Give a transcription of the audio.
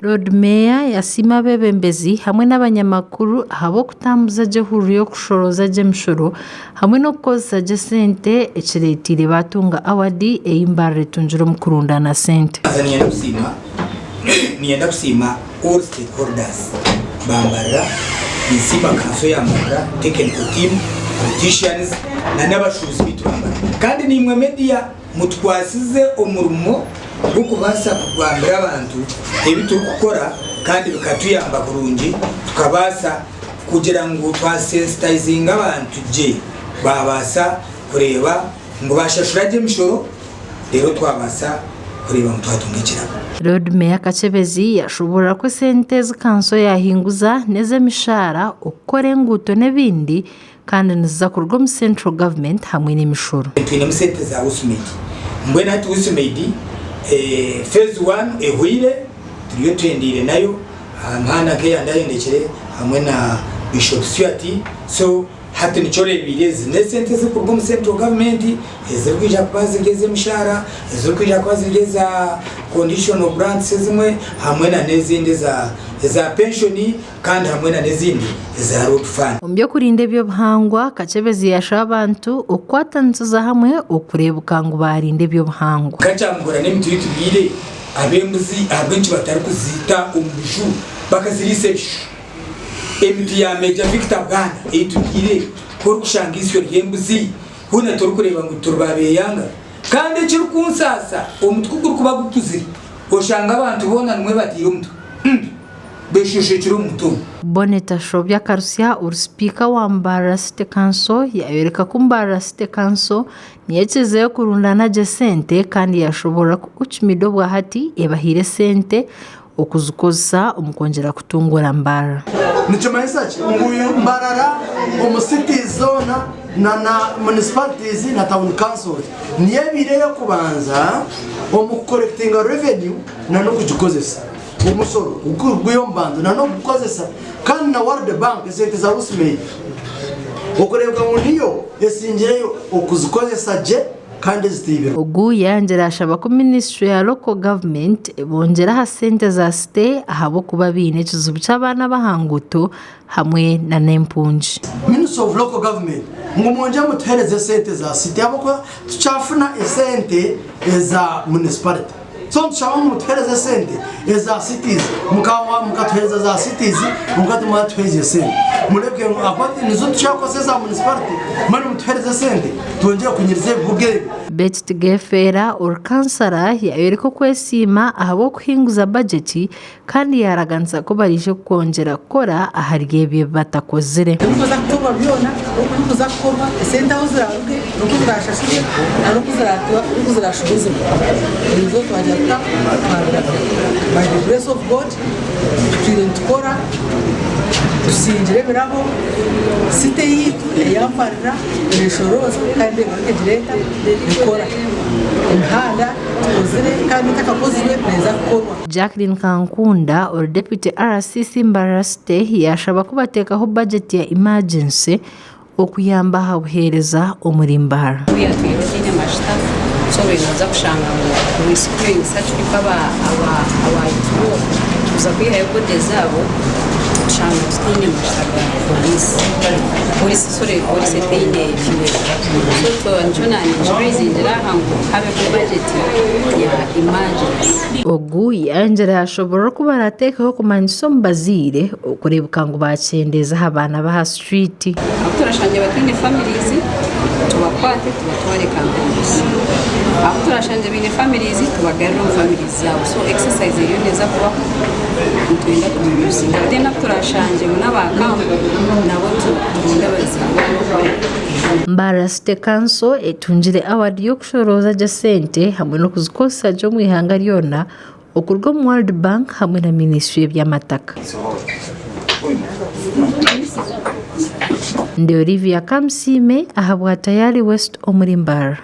Lord Mayor yasima abebembezi hamwe n'abanyamakuru ahabo kutambuza gye huru yo kushoroza gye mishoro hamwe no kukozesa gye sente ekiretire batunga awadi ey'imbarra etungira omu kurundana sente. Niyenda kusima all stakeholders bambarra nisima kanso yambarra technical team politicians na n'abashuzi bitwambara kandi nimwe media mutwasize omurimo gukubasa kugambira abantu ebituri gukora kandi bikatuyamba kurungi tukabasa kugira ngo twasensitizing abantu je babasa kureba ngo bashashuraje mishoro rero twabasa kureba mutwatungikira. Lord Mayor Kachebezi yashobora ko sente z'kanso yahinguza neze mishara ukore enguuto n'ebindi kandi nizakorwa mu central government hamwe n'emishoro. Twine sente za Usmedi mbwena ati Usmedi phase 1 ehwire turiyo twendire nayo amana ke yandayendekere hamwe na Bishop Swati so hati nichore bilezi ne sente zo kurwa mu central government ezirwija kwazigeze mishara ezirwija kwazigeza conditional grants zimwe hamwe na nezindi za pensioni kandi hamwe na nezindi za road fund. Ombyo kurinda ebyo buhangwa Kachebezi yasha abantu okwatanziza hamwe okurebuka ngo barinde ebyo buhangwa. Kachambura n'emitu yitubire abembuzi abenshi batari kuzita omuju bakazirisesh emiti ya Major Victor Bwana etugire ko kushangisyo ryembuzi huna turi kureba ngo turbabeyanga kandi kiri kunsasa omutwe kuri kuba gutuziri oshanga abantu bona nwe batira umtu beshushe kiri umutu. Boneta Shobya Karusya uri speaker wa Mbarara City Council yabereka ko Mbarara City Council niyekizeye kurundana gye sente kandi yashobora kucimido bwa hati ebahire sente okuzukozesa omukongera kutungura Mbarara. Nichomanyisa nguyu Mbarara omu city zone na municipalities na town councils niye bireyo kubanza omu collecting revenue na no kugikozesa umusoro guyo mbando na no kukozesa kandi na World Bank sente za Usmedi okurebwa ngo niyo esingireyo okuzikozesa je kandi zitibira. Ogu yanjira ashaba ku ministry ya local government bongera ha sente za state ahabo kuba bine ekizibu cy'abana bahanguto hamwe na nempunji. Ministry of local government ngo monje mutereze sente za city abako tuchafuna esente za municipality so tuchawa mutereze sente za cities mukatuhereza za cities mukatuhereza sente muleke akwati nizo tuchakozeza municipality mani mutereze sente tuongeye kunyirize buge. Betty Tigefera urkansara yabereka kwesima ahabo kuhinguza budget kandi yaraganza ko barije kongera gukora ahargebye batakozere. Nukoza kutoba byona nukoza kukorwa sente aho ziraruke nuko zirashashije nuko zirashubize nizo twajya by the grace of God tukora dusingire birabo site yitu yambarira irishoroza kandi bakedireta bikora imhanda kozire kandi takakozwe neza gukorwa. Jacqueline Kankunda or deputy RCC Mbarara City yashaba kubatekaho budget ya emergency okuyamba habuhereza omurimbara. Tuyatwirutine mashita so biza kushanga mu screen search bikaba abayituro tuza kwihaye kode zabo shanga tutine mashita polisi sore polisi tine fiwe so to njona ni zinjira hangu habe budget ya emergency. Ogu yanjira ashobora kuba aratekaho kumanyiso mbazire okurebuka ngo bacendeza abana ba street. Turashanje batine families tubakwate tubatware campus aho turashanje bine families tubagarura families zabo so exercise iyo neza kuba twenda kumyusinga tena turashanje n'abakambo nabo tugenda bazaba. Mbarara City Council etunjire award yo kushoroza gye sente hamwe no kuzikosa jo mu ihanga ryona okurwa mu World Bank hamwe na Ministry y'Amataka. Ndi Olivia Kamsime ahabwa tayari West omuri Mbarara.